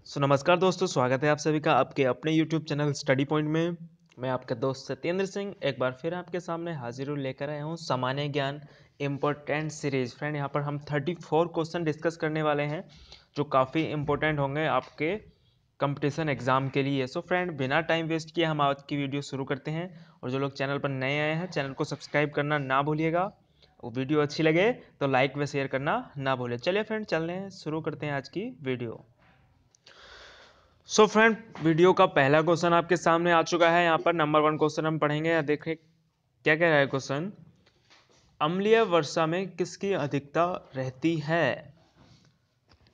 नमस्कार दोस्तों, स्वागत है आप सभी का आपके अपने YouTube चैनल स्टडी पॉइंट में। मैं आपका दोस्त सत्येंद्र सिंह एक बार फिर आपके सामने हाजिर लेकर आया हूँ सामान्य ज्ञान इम्पोर्टेंट सीरीज। फ्रेंड, यहाँ पर हम 34 क्वेश्चन डिस्कस करने वाले हैं जो काफ़ी इम्पोर्टेंट होंगे आपके कंपटीशन एग्जाम के लिए। सो फ्रेंड, बिना टाइम वेस्ट किए हम आज की वीडियो शुरू करते हैं। और जो लोग चैनल पर नए आए हैं, चैनल को सब्सक्राइब करना ना भूलिएगा। वो वीडियो अच्छी लगे तो लाइक व शेयर करना ना भूलें। चलिए फ्रेंड, चल रहे हैं, शुरू करते हैं आज की वीडियो। फ्रेंड, वीडियो का पहला क्वेश्चन आपके सामने आ चुका है। यहाँ पर नंबर 1 क्वेश्चन हम पढ़ेंगे। देखें क्या कह रहा है क्वेश्चन। अम्लीय वर्षा में किसकी अधिकता रहती है?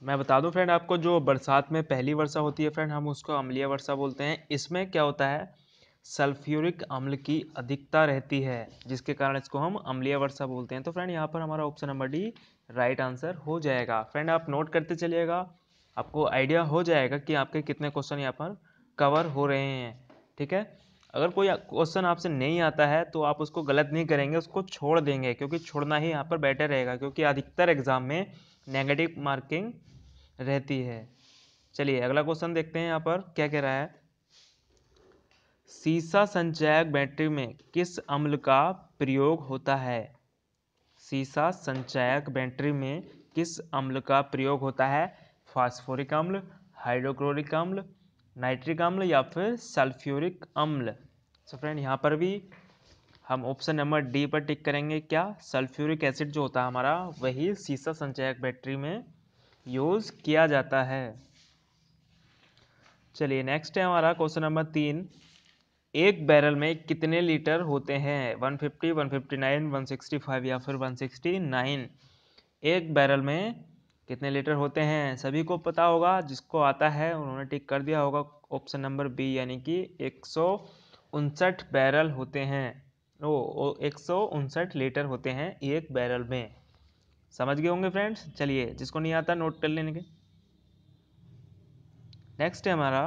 मैं बता दूं फ्रेंड आपको, जो बरसात में पहली वर्षा होती है फ्रेंड, हम उसको अम्लीय वर्षा बोलते हैं। इसमें क्या होता है, सल्फ्यूरिक अम्ल की अधिकता रहती है, जिसके कारण इसको हम अम्लीय वर्षा बोलते हैं। तो फ्रेंड, यहाँ पर हमारा option number D right answer हो जाएगा। फ्रेंड, आप नोट करते चलिएगा, आपको आइडिया हो जाएगा कि आपके कितने क्वेश्चन यहाँ पर कवर हो रहे हैं। ठीक है, अगर कोई क्वेश्चन आपसे नहीं आता है तो आप उसको गलत नहीं करेंगे, उसको छोड़ देंगे, क्योंकि छोड़ना ही यहाँ पर बेटर रहेगा, क्योंकि अधिकतर एग्जाम में नेगेटिव मार्किंग रहती है। चलिए अगला क्वेश्चन देखते हैं यहाँ पर क्या कह रहा है। सीसा संचयक बैटरी में किस अम्ल का प्रयोग होता है? सीसा संचयक बैटरी में किस अम्ल का प्रयोग होता है? फास्फोरिक अम्ल, हाइड्रोक्लोरिक अम्ल, नाइट्रिक अम्ल या फिर सल्फ्यूरिक अम्ल। सो फ्रेंड, यहाँ पर भी हम ऑप्शन नंबर डी पर टिक करेंगे। क्या सल्फ्यूरिक एसिड जो होता है हमारा, वही सीसा संचयक बैटरी में यूज किया जाता है। चलिए नेक्स्ट है हमारा क्वेश्चन नंबर 3। एक बैरल में कितने लीटर होते हैं? 150, 159, 165 या फिर 169। एक बैरल में कितने लीटर होते हैं? सभी को पता होगा, जिसको आता है उन्होंने टिक कर दिया होगा ऑप्शन नंबर बी, यानी कि 159 बैरल होते हैं। 159 लीटर होते हैं एक बैरल में। समझ गए होंगे फ्रेंड्स। चलिए, जिसको नहीं आता नोट कर लेने के। नेक्स्ट है हमारा,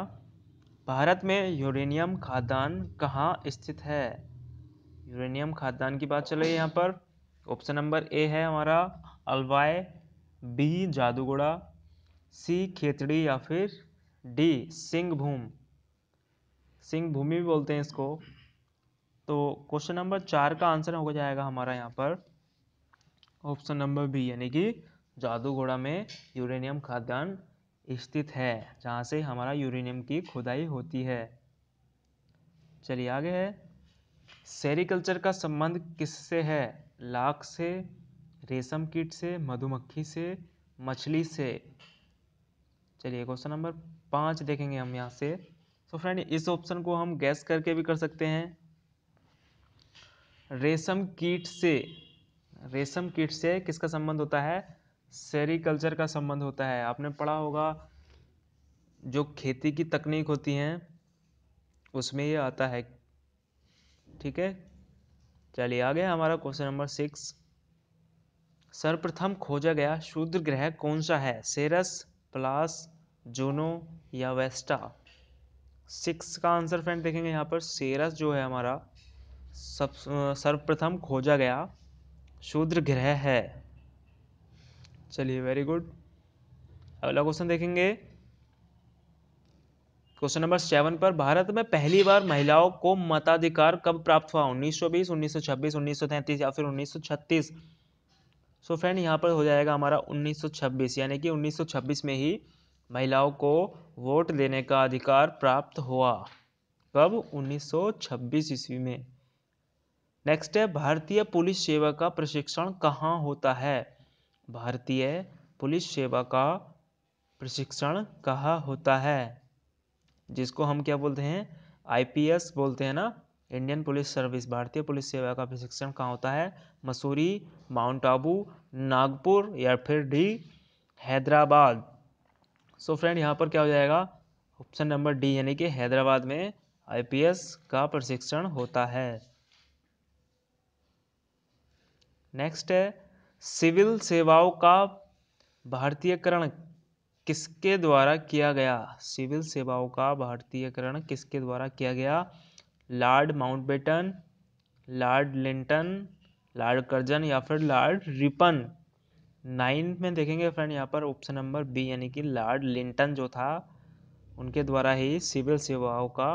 भारत में यूरेनियम खादान कहाँ स्थित है? यूरेनियम खादान की बात चल रही है यहाँ पर। ऑप्शन नंबर ए है हमारा अलवाय, बी जादूगोड़ा, सी खेतड़ी या फिर डी सिंहभूम। सिंहभूमि भी बोलते हैं इसको। तो क्वेश्चन नंबर 4 का आंसर हो जाएगा हमारा यहाँ पर ऑप्शन नंबर बी, यानी कि जादूगोड़ा में यूरेनियम खादान स्थित है, जहाँ से हमारा यूरेनियम की खुदाई होती है। चलिए आगे है, सेरीकल्चर का संबंध किससे है? लाख से, रेशम कीट से, मधुमक्खी से, मछली से। चलिए क्वेश्चन नंबर 5 देखेंगे हम यहाँ से। तो फ्रेंड, इस ऑप्शन को हम गैस करके भी कर सकते हैं। रेशम कीट से, रेशम कीट से किसका संबंध होता है? सेरीकल्चर का संबंध होता है। आपने पढ़ा होगा, जो खेती की तकनीक होती हैं उसमें ये आता है। ठीक है, चलिए आगे हमारा क्वेश्चन नंबर 6। सर्वप्रथम खोजा गया क्षुद्र ग्रह कौन सा है? सेरस, प्लास, जूनो या वेस्टा। 6 का आंसर फ्रेंड देखेंगे यहाँ पर सेरस जो है हमारा सर्वप्रथम खोजा गया क्षुद्र ग्रह है। चलिए वेरी गुड। अगला क्वेश्चन देखेंगे क्वेश्चन नंबर 7 पर, भारत में पहली बार महिलाओं को मताधिकार कब प्राप्त हुआ? 1920, 1926, 1933 या फिर 1936। सो फ्रेंड, यहाँ पर हो जाएगा हमारा 1926, यानी कि 1926 में ही महिलाओं को वोट देने का अधिकार प्राप्त हुआ। कब? 1926 ईस्वी में। नेक्स्ट है, भारतीय पुलिस सेवा का प्रशिक्षण कहाँ होता है? भारतीय पुलिस सेवा का प्रशिक्षण कहाँ होता है? जिसको हम क्या बोलते हैं, आईपीएस बोलते हैं ना, इंडियन पुलिस सर्विस। भारतीय पुलिस सेवा का प्रशिक्षण कहाँ होता है? मसूरी, माउंट आबू, नागपुर या फिर डी हैदराबाद। सो फ्रेंड, यहाँ पर क्या हो जाएगा ऑप्शन नंबर डी, यानी कि हैदराबाद में आईपीएस का प्रशिक्षण होता है। नेक्स्ट है, सिविल सेवाओं का भारतीयकरण किसके द्वारा किया गया? सिविल सेवाओं का भारतीयकरण किसके द्वारा किया गया? Lord Mountbatten, Lord Linton, Lord Curzon या फिर लॉर्ड रिपन। 9 में देखेंगे फ्रेंड यहाँ पर ऑप्शन नंबर बी, यानी कि लॉर्ड लिंटन जो था उनके द्वारा ही सिविल सेवाओं का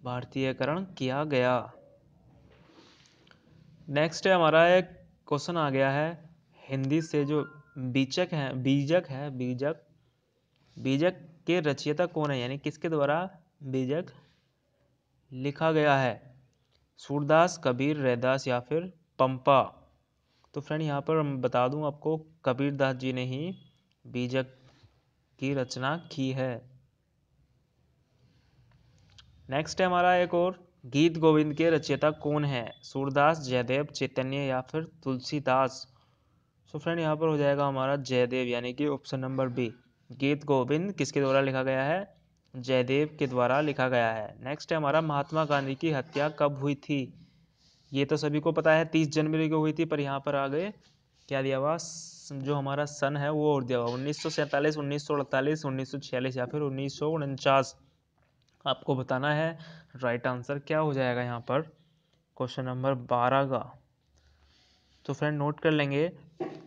भारतीयकरण किया गया। नेक्स्ट है हमारा एक क्वेश्चन आ गया है हिंदी से, जो बीजक बीजक के रचयिता कौन है, यानी किसके द्वारा बीजक लिखा गया है? सूरदास, कबीर, रैदास या फिर पंपा? तो फ्रेंड यहाँ पर मैं बता दूं आपको, कबीरदास जी ने ही बीजक की रचना की है। नेक्स्ट है हमारा एक और, गीत गोविंद के रचयिता कौन है? सूरदास, जयदेव, चैतन्य या फिर तुलसीदास? सो फ्रेंड यहाँ पर हो जाएगा हमारा जयदेव, यानी कि ऑप्शन नंबर बी। गीत गोविंद किसके द्वारा लिखा गया है? जयदेव के द्वारा लिखा गया है। नेक्स्ट है हमारा, महात्मा गांधी की हत्या कब हुई थी? ये तो सभी को पता है 30 जनवरी को हुई थी, पर यहाँ पर आगे क्या दिया हुआ, जो हमारा सन है वो और दिया हुआ, 1947, 1948, 1946 या फिर 1949। आपको बताना है राइट आंसर क्या हो जाएगा यहाँ पर क्वेश्चन नंबर 12 का। तो फ्रेंड नोट कर लेंगे,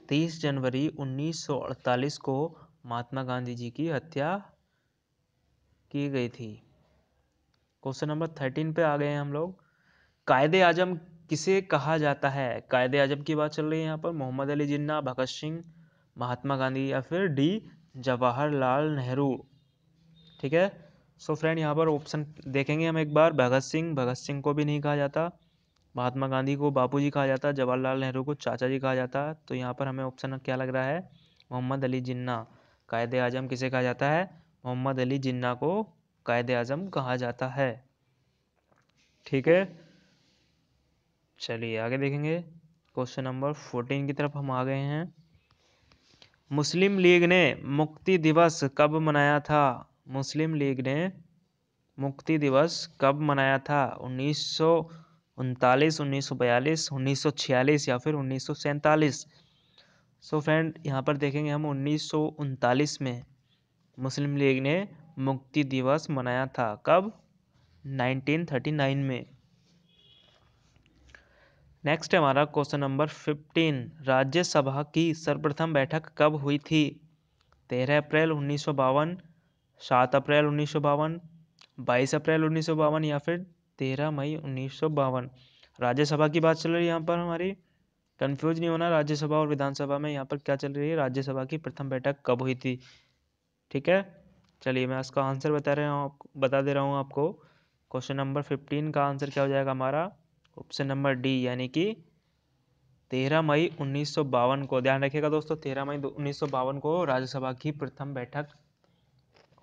30 जनवरी 1948 को महात्मा गांधी जी की हत्या की गई थी। क्वेश्चन नंबर 13 पे आ गए हैं हम लोग। कायदे आजम किसे कहा जाता है? कायदे आजम की बात चल रही है यहाँ पर। मोहम्मद अली जिन्ना, भगत सिंह, महात्मा गांधी या फिर डी जवाहरलाल नेहरू? ठीक है। सो फ्रेंड यहाँ पर ऑप्शन देखेंगे हम एक बार। भगत सिंह को भी नहीं कहा जाता, महात्मा गांधी को बापूजी कहा जाता, जवाहरलाल नेहरू को चाचा जी कहा जाता। तो यहाँ पर हमें ऑप्शन क्या लग रहा है? मोहम्मद अली जिन्ना। कायदे आजम किसे कहा जाता है? मोहम्मद अली जिन्ना को कायदे आजम कहा जाता है। ठीक है, चलिए आगे देखेंगे। क्वेश्चन नंबर 14 की तरफ हम आ गए हैं। मुस्लिम लीग ने मुक्ति दिवस कब मनाया था? मुस्लिम लीग ने मुक्ति दिवस कब मनाया था? 1939, 1942, 1946 या फिर 1947? सो फ्रेंड यहाँ पर देखेंगे हम 1939 में मुस्लिम लीग ने मुक्ति दिवस मनाया था। कब? 1939 में। नेक्स्ट है हमारा क्वेश्चन नंबर 15। राज्यसभा की सर्वप्रथम बैठक कब हुई थी? 13 अप्रैल 1952, 7 अप्रैल 1952, 22 अप्रैल 1952 या फिर 13 मई 1952? राज्यसभा की बात चल रही है यहाँ पर हमारी, कंफ्यूज नहीं होना। राज्यसभा और विधानसभा में यहाँ पर क्या चल रही है? राज्यसभा की प्रथम बैठक कब हुई थी? ठीक है, चलिए मैं इसका आंसर बता दे रहा हूँ आपको। क्वेश्चन नंबर 15 का आंसर क्या हो जाएगा हमारा? ऑप्शन नंबर डी, यानी कि 13 मई 1952 को। ध्यान रखिएगा दोस्तों, 13 मई 1952 को राज्यसभा की प्रथम बैठक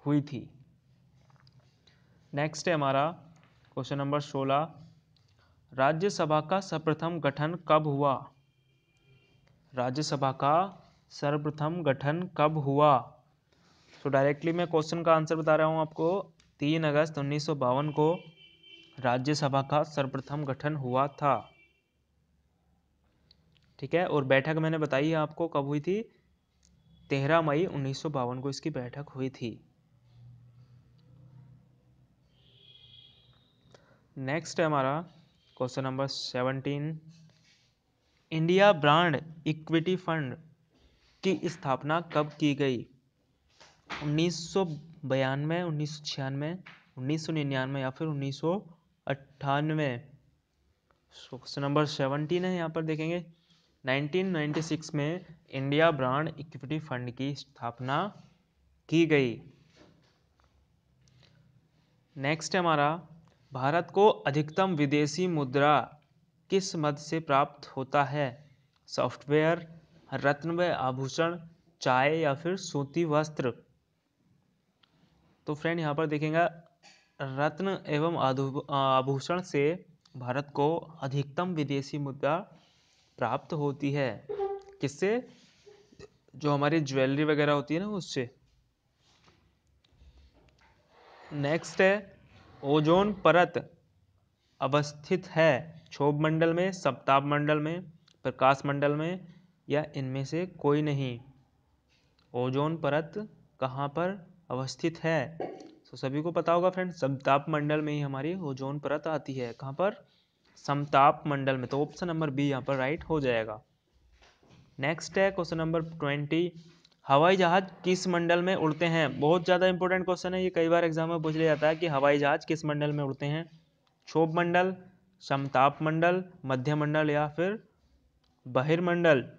हुई थी। नेक्स्ट है हमारा क्वेश्चन नंबर 16। राज्यसभा का सर्वप्रथम गठन कब हुआ? राज्यसभा का सर्वप्रथम गठन कब हुआ? तो डायरेक्टली मैं क्वेश्चन का आंसर बता रहा हूं आपको। 3 अगस्त 1952 को राज्यसभा का सर्वप्रथम गठन हुआ था। ठीक है, और बैठक मैंने बताई है आपको कब हुई थी? 13 मई 1952 को इसकी बैठक हुई थी। नेक्स्ट है हमारा question number 17। India brand equity fund की स्थापना कब की गई? 1992, 1996, 1999 या फिर 1998? क्वेश्चन नंबर 17 है, यहाँ पर देखेंगे 1996 में इंडिया ब्रांड इक्विटी फंड की स्थापना की गई। नेक्स्ट है हमारा, भारत को अधिकतम विदेशी मुद्रा किस मद से प्राप्त होता है? सॉफ्टवेयर, रत्न व आभूषण, चाय या फिर सूती वस्त्र? तो फ्रेंड यहाँ पर देखेंगे रत्न एवं आभूषण से भारत को अधिकतम विदेशी मुद्रा प्राप्त होती है। किससे? जो हमारी ज्वेलरी वगैरह होती है ना, उससे। नेक्स्ट है, ओजोन परत अवस्थित है क्षोभ मंडल में, सप्ताभ मंडल में, प्रकाश मंडल में या इनमें से कोई नहीं? ओजोन परत कहाँ पर अवस्थित है? तो सभी को पता होगा फ्रेंड, समताप मंडल में ही हमारी ओजोन परत आती है। कहाँ पर? समताप मंडल में। तो ऑप्शन नंबर बी यहाँ पर राइट हो जाएगा। नेक्स्ट है क्वेश्चन नंबर 20। हवाई जहाज किस मंडल में उड़ते हैं? बहुत ज़्यादा इंपॉर्टेंट क्वेश्चन है ये, कई बार एग्जाम में पूछ लिया जाता है कि हवाई जहाज किस मंडल में उड़ते हैं। क्षोभ मंडल, समताप मंडल, मध्य मंडल या फिर बहिर्मंडल।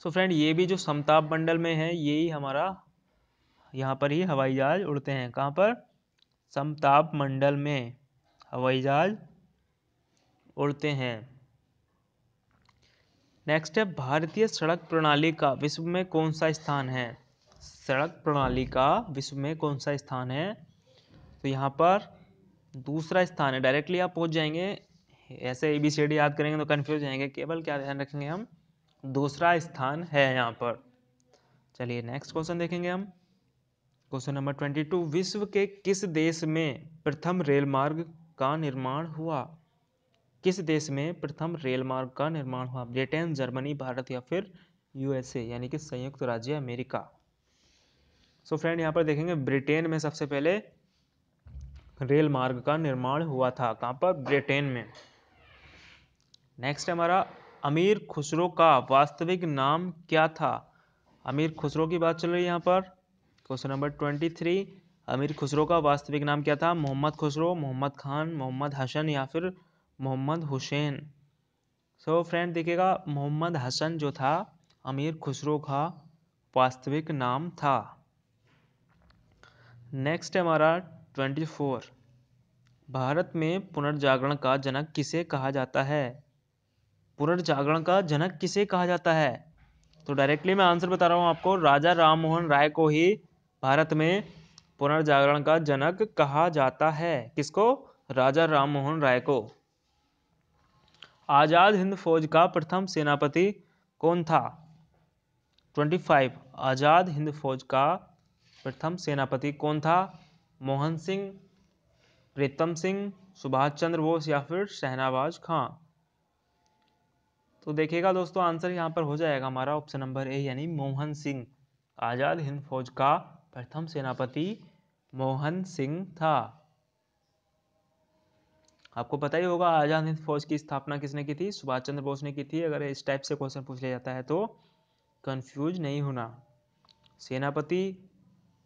सो फ्रेंड ये भी जो समताप मंडल में है यही हमारा यहाँ पर ही हवाई जहाज उड़ते हैं। कहाँ पर? समताप मंडल में हवाई जहाज उड़ते हैं। नेक्स्ट है भारतीय सड़क प्रणाली का विश्व में कौन सा स्थान है? सड़क प्रणाली का विश्व में कौन सा स्थान है? तो यहाँ पर दूसरा स्थान है। डायरेक्टली आप पहुंच जाएंगे, ऐसे ABCD याद करेंगे तो कंफ्यूज जाएंगे, केवल क्या ध्यान रखेंगे हम, दूसरा स्थान है यहाँ पर। चलिए नेक्स्ट क्वेश्चन देखेंगे हम। क्वेश्चन नंबर 22, विश्व के किस देश में प्रथम रेल मार्ग का निर्माण हुआ? किस देश में प्रथम रेल मार्ग का निर्माण हुआ? ब्रिटेन, जर्मनी, भारत या फिर USA यानी कि संयुक्त राज्य अमेरिका। सो फ्रेंड यहाँ पर देखेंगे ब्रिटेन में सबसे पहले रेल मार्ग का निर्माण हुआ था। कहाँ पर? ब्रिटेन में। नेक्स्ट हमारा अमीर खुसरो का वास्तविक नाम क्या था? अमीर खुसरो की बात चल रही है यहाँ पर। क्वेश्चन नंबर 23, अमीर खुसरो का वास्तविक नाम क्या था? मोहम्मद खुसरो, मोहम्मद खान, मोहम्मद हसन या फिर मोहम्मद हुसैन। सो फ्रेंड देखिएगा मोहम्मद हसन जो था अमीर खुसरो का वास्तविक नाम था। नेक्स्ट हमारा 24, भारत में पुनर्जागरण का जनक किसे कहा जाता है? पुनर्जागरण का जनक किसे कहा जाता है? तो डायरेक्टली मैं आंसर बता रहा हूं आपको, राजा राममोहन राय को ही भारत में पुनर्जागरण का जनक कहा जाता है। किसको? राजा राममोहन राय को। आजाद हिंद फौज का प्रथम सेनापति कौन था? 25, आजाद हिंद फौज का प्रथम सेनापति कौन था? मोहन सिंह, प्रीतम सिंह, सुभाष चंद्र बोस या फिर शहनवाज खां। तो देखिएगा दोस्तों आंसर यहाँ पर हो जाएगा हमारा ऑप्शन नंबर ए यानी मोहन सिंह। आजाद हिंद फौज का प्रथम सेनापति मोहन सिंह था। आपको पता ही होगा आजाद हिंद फौज की स्थापना किसने की थी? सुभाष चंद्र बोस ने की थी। अगर इस टाइप से क्वेश्चन पूछ लिया जाता है तो कंफ्यूज नहीं होना। सेनापति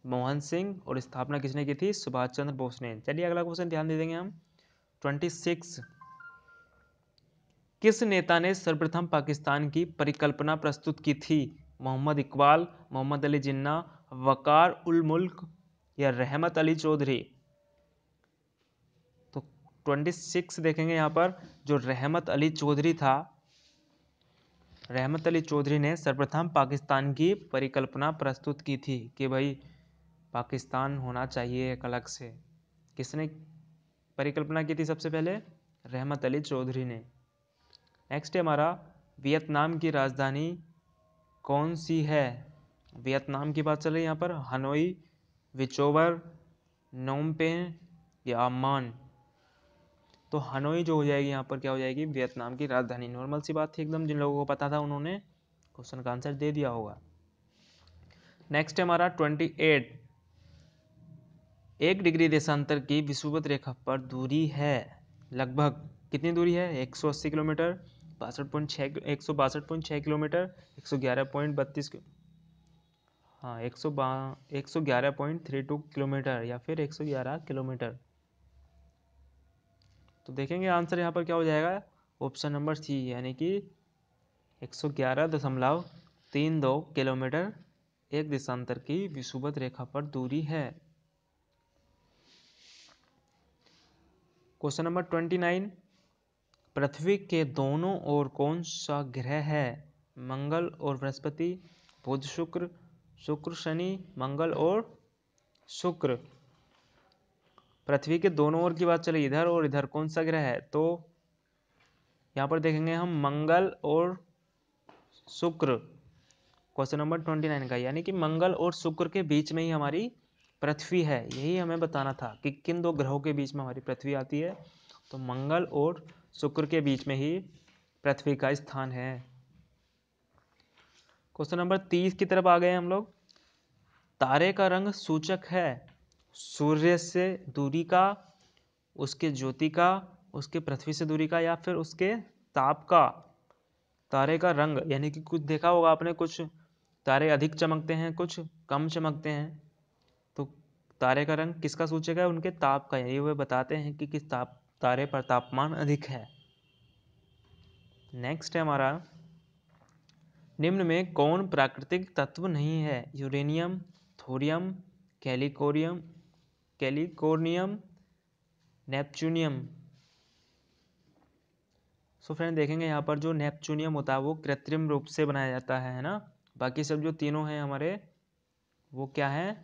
मोहन सिंह और स्थापना किसने की थी? सुभाष चंद्र बोस ने। चलिए अगला क्वेश्चन ध्यान दे देंगे हम। 26, किस नेता ने सर्वप्रथम पाकिस्तान की परिकल्पना प्रस्तुत की थी? मोहम्मद इकबाल, मोहम्मद अली जिन्ना, वकार उल मुल्क या रहमत अली चौधरी। तो 26 देखेंगे यहाँ पर, जो रहमत अली चौधरी था, रहमत अली चौधरी ने सर्वप्रथम पाकिस्तान की परिकल्पना प्रस्तुत की थी कि भाई पाकिस्तान होना चाहिए एक अलग से। किसने परिकल्पना की थी सबसे पहले? रहमत अली चौधरी ने। नेक्स्ट है हमारा, वियतनाम की राजधानी कौन सी है? वियतनाम की बात चल रही है यहाँ पर। हनोई, विचोवर, नोमपेन या अम्मान। तो हनोई जो हो जाएगी यहाँ पर क्या हो जाएगी? वियतनाम की राजधानी। नॉर्मल सी बात थी एकदम, जिन लोगों को पता था उन्होंने क्वेश्चन का आंसर दे दिया होगा। नेक्स्ट है हमारा 28, 1 डिग्री देशांतर की विषुवत रेखा पर दूरी है लगभग कितनी दूरी है? 180 किलोमीटर, 162.6 किलोमीटर, 111.32 हाँ 111.32 किलोमीटर या फिर 111 किलोमीटर। तो देखेंगे आंसर यहाँ पर क्या हो जाएगा? ऑप्शन नंबर सी यानी कि 111.32 किलोमीटर एक देशांतर की विषुवत रेखा पर दूरी है। क्वेश्चन नंबर 29, पृथ्वी के दोनों ओर कौन सा ग्रह है? मंगल और बृहस्पति, बुध शुक्र, शुक्र शनि, मंगल और शुक्र। पृथ्वी के दोनों ओर की बात चले, इधर और इधर, कौन सा ग्रह है? तो यहाँ पर देखेंगे हम मंगल और शुक्र। क्वेश्चन नंबर 29 का, यानी कि मंगल और शुक्र के बीच में ही हमारी पृथ्वी है। यही हमें बताना था कि किन दो ग्रहों के बीच में हमारी पृथ्वी आती है। तो मंगल और शुक्र के बीच में ही पृथ्वी का स्थान है। क्वेश्चन नंबर 30 की तरफ आ गए हम लोग। तारे का रंग सूचक है सूर्य से दूरी का, उसके ज्योति का, उसके पृथ्वी से दूरी का या फिर उसके ताप का। तारे का रंग यानी कि कुछ देखा होगा आपने, कुछ तारे अधिक चमकते हैं, कुछ कम चमकते हैं। तो तारे का रंग किसका सूचक है? उनके ताप का, ये वे बताते हैं कि किस तारे पर तापमान अधिक है। नेक्स्ट है हमारा, निम्न में कौन प्राकृतिक तत्व नहीं है? Uranium, thorium, californium, neptunium. So friend देखेंगे यहाँ पर जो नेपच्यूनियम होता है वो कृत्रिम रूप से बनाया जाता है ना। बाकी सब जो तीनों हैं हमारे वो क्या है?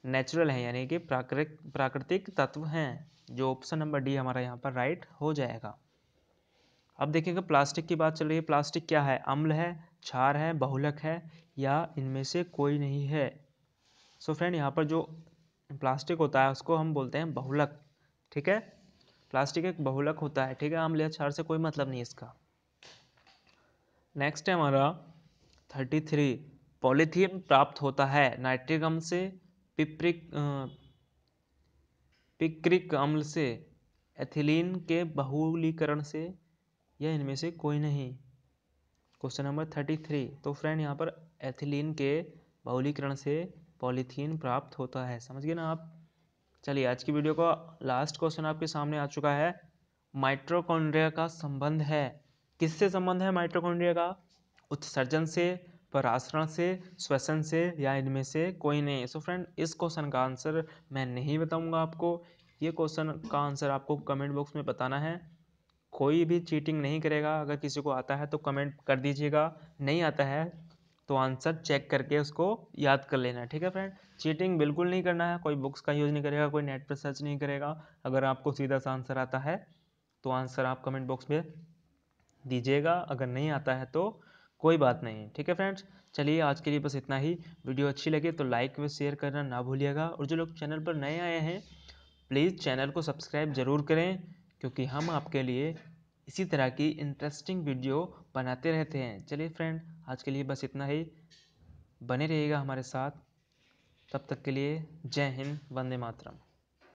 नेचुरल है, यानी कि प्राकृतिक तत्व हैं। जो ऑप्शन नंबर डी हमारा यहाँ पर राइट हो जाएगा। अब देखेंगे प्लास्टिक की बात चल रही है। प्लास्टिक क्या है? अम्ल है, क्षार है, बहुलक है, या इनमें से कोई नहीं है? सो फ्रेंड यहाँ पर जो प्लास्टिक होता है उसको हम बोलते हैं बहुलक। ठीक है, प्लास्टिक एक बहुलक होता है। ठीक है, अम्ल या क्षार से कोई मतलब नहीं इसका। नेक्स्ट है हमारा 33, पॉलीथीन प्राप्त होता है नाइट्रिक अम्ल से, पिक्रिक अम्ल से, एथिलीन के बहुलीकरण से, या इनमें से कोई नहीं? Question number 33। तो फ्रेंड यहाँ पर एथिलीन के बहुलीकरण से पॉलीथीन प्राप्त होता है। समझ गए ना आप? चलिए आज की वीडियो का लास्ट क्वेश्चन आपके सामने आ चुका है। माइटोकॉन्ड्रिया का संबंध है, किससे संबंध है माइटोकॉन्ड्रिया का? उत्सर्जन से, परासरण से, श्वसन से, या इनमें से कोई नहीं? सो फ्रेंड इस क्वेश्चन का आंसर मैं नहीं बताऊंगा आपको। ये क्वेश्चन का आंसर आपको कमेंट बॉक्स में बताना है। कोई भी चीटिंग नहीं करेगा। अगर किसी को आता है तो कमेंट कर दीजिएगा, नहीं आता है तो आंसर चेक करके उसको याद कर लेना। ठीक है फ्रेंड, चीटिंग बिल्कुल नहीं करना है। कोई बुक्स का यूज़ नहीं करेगा, कोई नेट पर सर्च नहीं करेगा। अगर आपको सीधा सा आंसर आता है तो आंसर आप कमेंट बॉक्स में दीजिएगा, अगर नहीं आता है तो कोई बात नहीं। ठीक है फ्रेंड्स, चलिए आज के लिए बस इतना ही। वीडियो अच्छी लगे तो लाइक व शेयर करना ना भूलिएगा, और जो लोग चैनल पर नए आए हैं प्लीज़ चैनल को सब्सक्राइब ज़रूर करें, क्योंकि हम आपके लिए इसी तरह की इंटरेस्टिंग वीडियो बनाते रहते हैं। चलिए फ्रेंड आज के लिए बस इतना ही, बने रहिएगा हमारे साथ। तब तक के लिए जय हिंद, वंदे मातरम।